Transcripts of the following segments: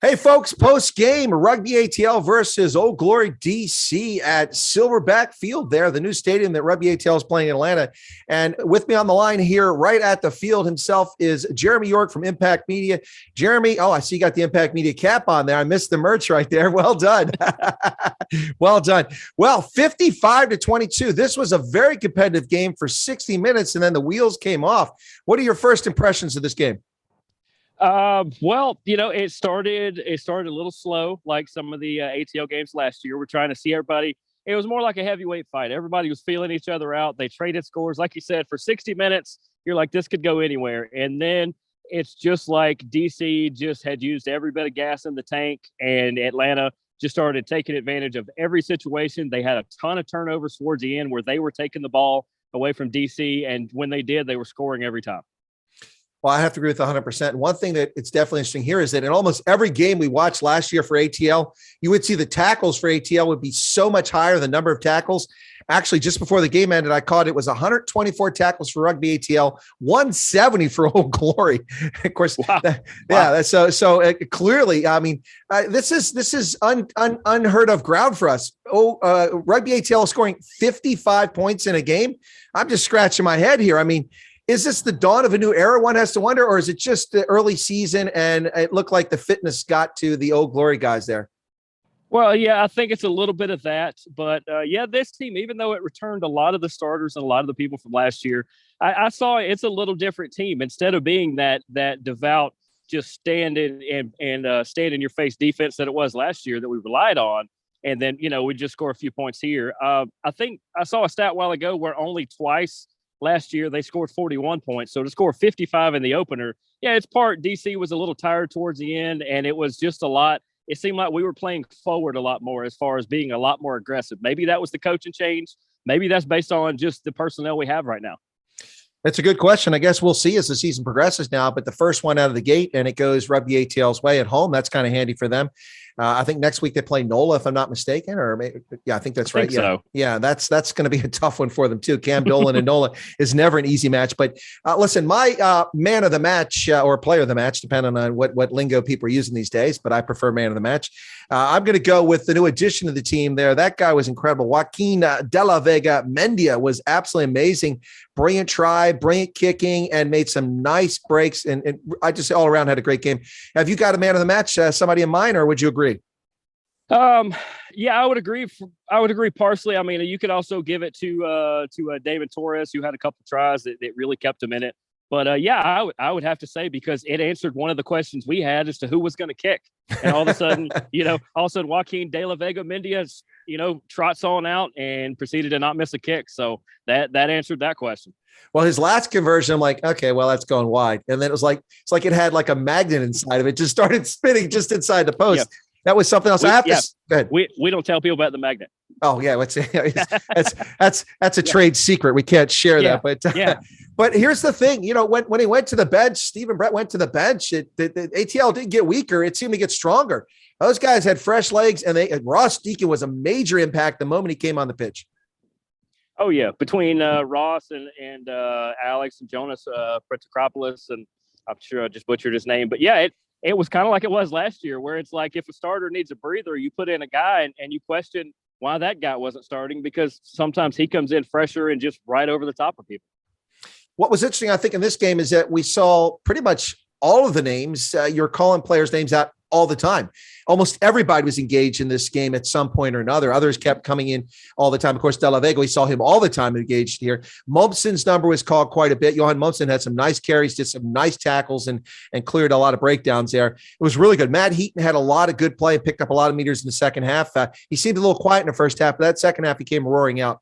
Hey, folks, post-game, Rugby ATL versus Old Glory DC at Silverback Field there, the new stadium that Rugby ATL is playing in Atlanta. And with me on the line here, right at the field himself, is Jeremy York from Impact Media. Jeremy, I see you got the Impact Media cap on there. I missed the merch right there. Well done. Well done. Well, 55-22. This was a very competitive game for 60 minutes, and then the wheels came off. What are your first impressions of this game? Well, it started a little slow, like some of the ATL games last year. We're trying to see everybody. It was more like a heavyweight fight. Everybody was feeling each other out. They traded scores. Like you said, for 60 minutes, you're like, this could go anywhere. And then it's just like DC just had used every bit of gas in the tank, and Atlanta just started taking advantage of every situation. They had a ton of turnovers towards the end where they were taking the ball away from DC. And when they did, they were scoring every time. Well, I have to agree with 100%. One thing that it's definitely interesting here is that in almost every game we watched last year for ATL, you would see the tackles for ATL would be so much higher, the number of tackles. Actually, just before the game ended, I caught it was 124 tackles for Rugby ATL, 170 for Old Glory. Of course, wow. So clearly, I mean, this is unheard of ground for us. Rugby ATL scoring 55 points in a game. I'm just scratching my head here. I mean, is this the dawn of a new era, one has to wonder, or is it just the early season and it looked like the fitness got to the Old Glory guys there? Well, yeah, I think it's a little bit of that. But, this team, even though it returned a lot of the starters and a lot of the people from last year, I saw it's a little different team. Instead of being that devout, just stand in your face defense that it was last year that we relied on, and then, we just score a few points here. I think I saw a stat a while ago where only twice last year, they scored 41 points. So to score 55 in the opener, it's part DC was a little tired towards the end, and it was just a lot. It seemed like we were playing forward a lot more as far as being a lot more aggressive. Maybe that was the coaching change. Maybe that's based on just the personnel we have right now. That's a good question. I guess we'll see as the season progresses now, but the first one out of the gate and it goes Rugby ATL's way at home. That's kind of handy for them. I think next week they play NOLA, if I'm not mistaken, or maybe, I think that's right. Yeah, that's going to be a tough one for them too. Cam Dolan and NOLA is never an easy match. But listen, my man of the match or player of the match, depending on what lingo people are using these days, but I prefer man of the match. I'm going to go with the new addition to the team there. That guy was incredible. Joaquin De La Vega Mendia was absolutely amazing. Brilliant try, brilliant kicking, and made some nice breaks. And I just all around had a great game. Have you got a man of the match, somebody in mind, or would you agree? I would agree. I would agree partially. I mean, you could also give it to David Torres, who had a couple tries that really kept him in it. But I would have to say, because it answered one of the questions we had as to who was going to kick. And all of a sudden, Joaquin De La Vega Mendia, trots on out and proceeded to not miss a kick. So that answered that question. Well, his last conversion, I'm like, okay, well, that's going wide. And then it was like, it's like it had like a magnet inside of it, just started spinning just inside the post. Yeah. That was something else. Go ahead. We don't tell people about the magnet. Oh yeah, that's a trade secret. We can't share that. But but here's the thing. When he went to the bench, Stephen Brett went to the bench. The ATL didn't get weaker. It seemed to get stronger. Those guys had fresh legs, and Ross Deacon was a major impact the moment he came on the pitch. Oh yeah, between Ross and Alex and Jonas Pretzacropoulos, and I'm sure I just butchered his name, but it was kind of like it was last year, where it's like if a starter needs a breather, you put in a guy and you question why that guy wasn't starting, because sometimes he comes in fresher and just right over the top of people. What was interesting, I think, in this game is that we saw pretty much all of the names. You're calling players' names out all the time. Almost everybody was engaged in this game at some point or another. Others kept coming in all the time. Of course, De La Vega, we saw him all the time engaged here. Momsen's number was called quite a bit. Johan Momsen had some nice carries, did some nice tackles, and cleared a lot of breakdowns there. It was really good. Matt Heaton had a lot of good play and picked up a lot of meters in the second half. He seemed a little quiet in the first half, but that second half he came roaring out.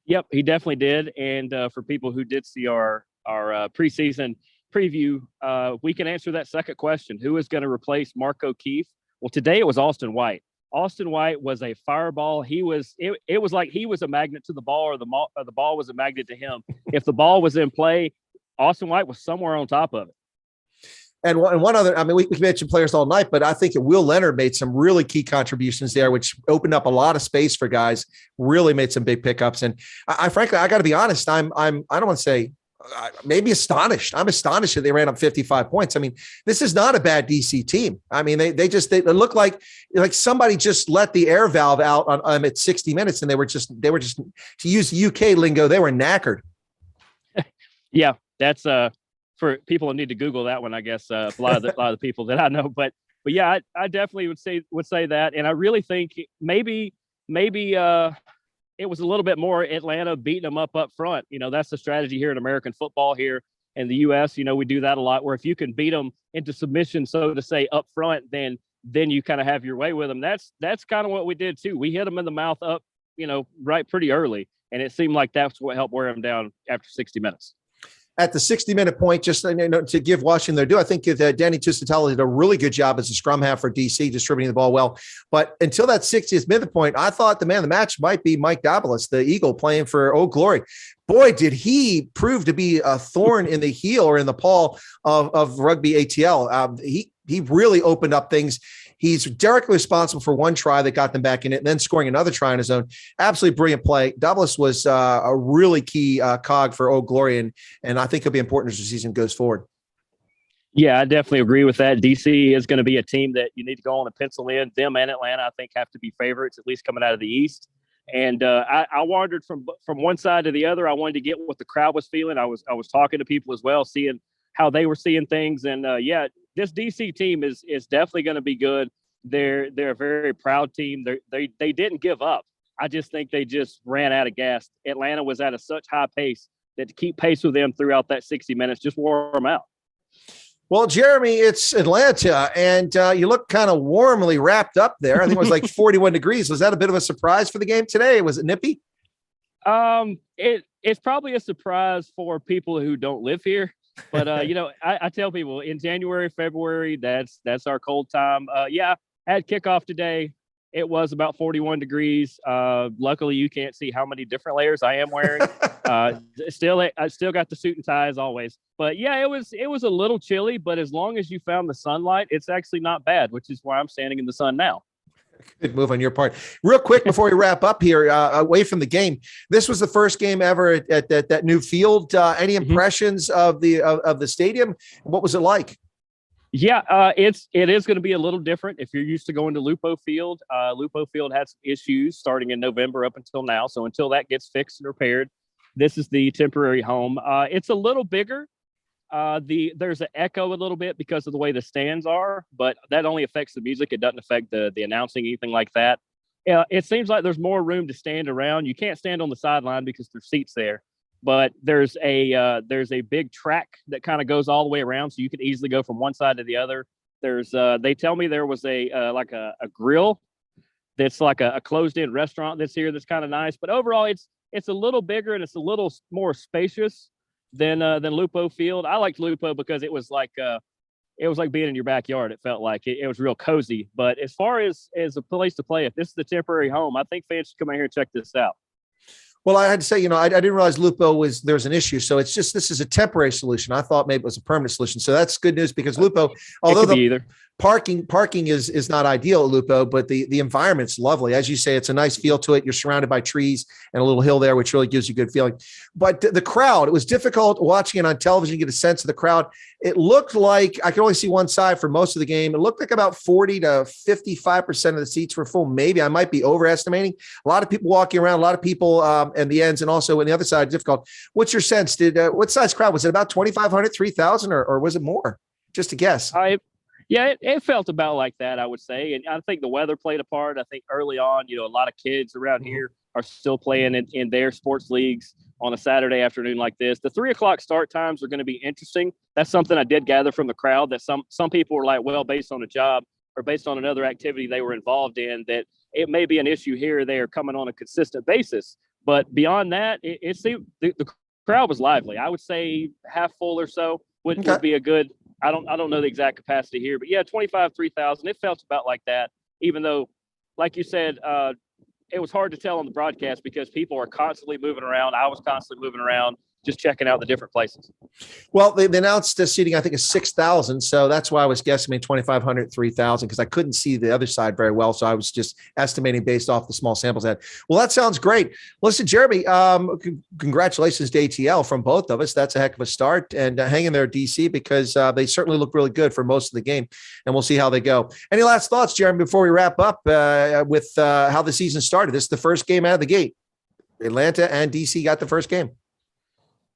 Yep, he definitely did. And for people who did see our preseason preview, we can answer that second question. Who is going to replace Mark O'Keefe? Well, today it was Austin White. Austin White was a fireball. It was like he was a magnet to the ball, or the ball was a magnet to him. If the ball was in play, Austin White was somewhere on top of it. And one other, I mean, we mentioned players all night, but I think Will Leonard made some really key contributions there, which opened up a lot of space for guys, really made some big pickups. And I frankly, I got to be honest, I don't want to say maybe astonished. I'm astonished that they ran up 55 points. I mean, this is not a bad DC team. I mean, they look like somebody just let the air valve out on at 60 minutes, and they were just to use UK lingo, they were knackered. Yeah, that's for people who need to Google that one, I guess. A lot of the people that I know, but yeah, I definitely would say that, and I really think maybe it was a little bit more Atlanta beating them up front. You know, that's the strategy here in American football here in the U.S. You know, we do that a lot, where if you can beat them into submission, so to say, up front, then you kind of have your way with them. That's kind of what we did too. We hit them in the mouth up, right pretty early, and it seemed like that's what helped wear them down after 60 minutes. At the 60-minute point, just to give Washington their due, I think that Danny Tusitala did a really good job as a scrum half for DC, distributing the ball well. But until that 60th minute point, I thought the man of the match might be Mike Dabalis, the Eagle, playing for Old Glory. Boy, did he prove to be a thorn in the heel or in the paw of Rugby ATL. He really opened up things. He's directly responsible for one try that got them back in it, and then scoring another try on his own. Absolutely brilliant play. Dabalis was a really key cog for Old Glory, and I think he'll be important as the season goes forward. Yeah, I definitely agree with that. DC is going to be a team that you need to go on and pencil in. Them and Atlanta, I think, have to be favorites, at least coming out of the East. And I wandered from one side to the other. I wanted to get what the crowd was feeling. I was talking to people as well, seeing how they were seeing things. And this DC team is definitely going to be good. They're a very proud team. They didn't give up. I just think they just ran out of gas. Atlanta was at such high pace that to keep pace with them throughout that 60 minutes just wore them out. Well, Jeremy, it's Atlanta, and you look kind of warmly wrapped up there. I think it was like 41 degrees. Was that a bit of a surprise for the game today? Was it nippy? It's probably a surprise for people who don't live here. But, I tell people in January, February, that's our cold time. At kickoff today, it was about 41 degrees. Luckily, you can't see how many different layers I am wearing. I still got the suit and tie as always. But, yeah, it was a little chilly. But as long as you found the sunlight, it's actually not bad, which is why I'm standing in the sun now. Good move on your part. Real quick before we wrap up here, away from the game, this was the first game ever at that new field. Any impressions of the stadium? What was it like? Yeah, it is going to be a little different. If you're used to going to Lupo Field had some issues starting in November up until now. So until that gets fixed and repaired, this is the temporary home. It's a little bigger. There's an echo a little bit because of the way the stands are, but that only affects the music. It doesn't affect the announcing, anything like that. It seems like there's more room to stand around. You can't stand on the sideline because there's seats there, but there's a big track that kind of goes all the way around, so you can easily go from one side to the other. There's they tell me there was a grill that's like a closed-in restaurant that's here that's kind of nice, but overall it's a little bigger and it's a little more spacious than Lupo Field. I liked Lupo because it was like being in your backyard. It felt like it was real cozy. But as far as a place to play, if this is the temporary home, I think fans should come out here and check this out. Well, I had to say, I didn't realize Lupo there's an issue. So it's just, this is a temporary solution. I thought maybe it was a permanent solution. So that's good news because Lupo, although either. Parking is not ideal at Lupo, but the environment's lovely. As you say, it's a nice feel to it. You're surrounded by trees and a little hill there, which really gives you a good feeling. But the crowd, it was difficult watching it on television, get a sense of the crowd. It looked like I could only see one side for most of the game. It looked like about 40 to 55% of the seats were full. Maybe I might be overestimating. A lot of people walking around, a lot of people in the ends, and also on the other side, difficult. What's your sense? What size crowd? Was it about 2,500, 3,000, or was it more? Just a guess. Yeah, it felt about like that, I would say. And I think the weather played a part. I think early on, a lot of kids around here are still playing in their sports leagues on a Saturday afternoon like this. The 3:00 start times are going to be interesting. That's something I did gather from the crowd, that some people were like, well, based on a job or based on another activity they were involved in, that it may be an issue here or there coming on a consistent basis. But beyond that, it seemed the crowd was lively. I would say half full or so would be a good – I don't know the exact capacity here, but yeah, 3,000. It felt about like that, even though, like you said, it was hard to tell on the broadcast because people are constantly moving around. I was constantly moving around, just checking out the different places. Well, they announced the seating, I think, is 6,000. So that's why I was guessing 2,500, 3,000, because I couldn't see the other side very well. So I was just estimating based off the small samples I had. Well, that sounds great. Listen, Jeremy, congratulations to ATL from both of us. That's a heck of a start. And hang in there, DC, because they certainly look really good for most of the game. And we'll see how they go. Any last thoughts, Jeremy, before we wrap up with how the season started? This is the first game out of the gate. Atlanta and DC got the first game.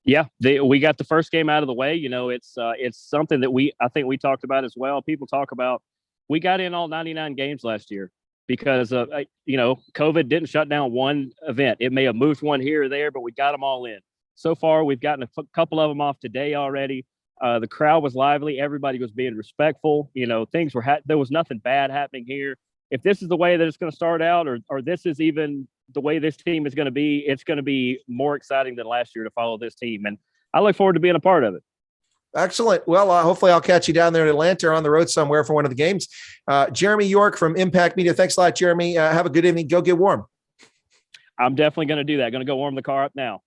Yeah, we got the first game out of the way. You know, it's something that I think we talked about as well. People talk about, we got in all 99 games last year because COVID didn't shut down one event. It may have moved one here or there, but we got them all in. So far, we've gotten a couple of them off today already. The crowd was lively. Everybody was being respectful. You know, things were there was nothing bad happening here. If this is the way that it's going to start out, or this is even the way this team is going to be, it's going to be more exciting than last year to follow this team. And I look forward to being a part of it. Excellent. Well, hopefully I'll catch you down there in Atlanta or on the road somewhere for one of the games. Jeremy York from Impact Media. Thanks a lot, Jeremy. Have a good evening. Go get warm. I'm definitely going to do that. Going to go warm the car up now.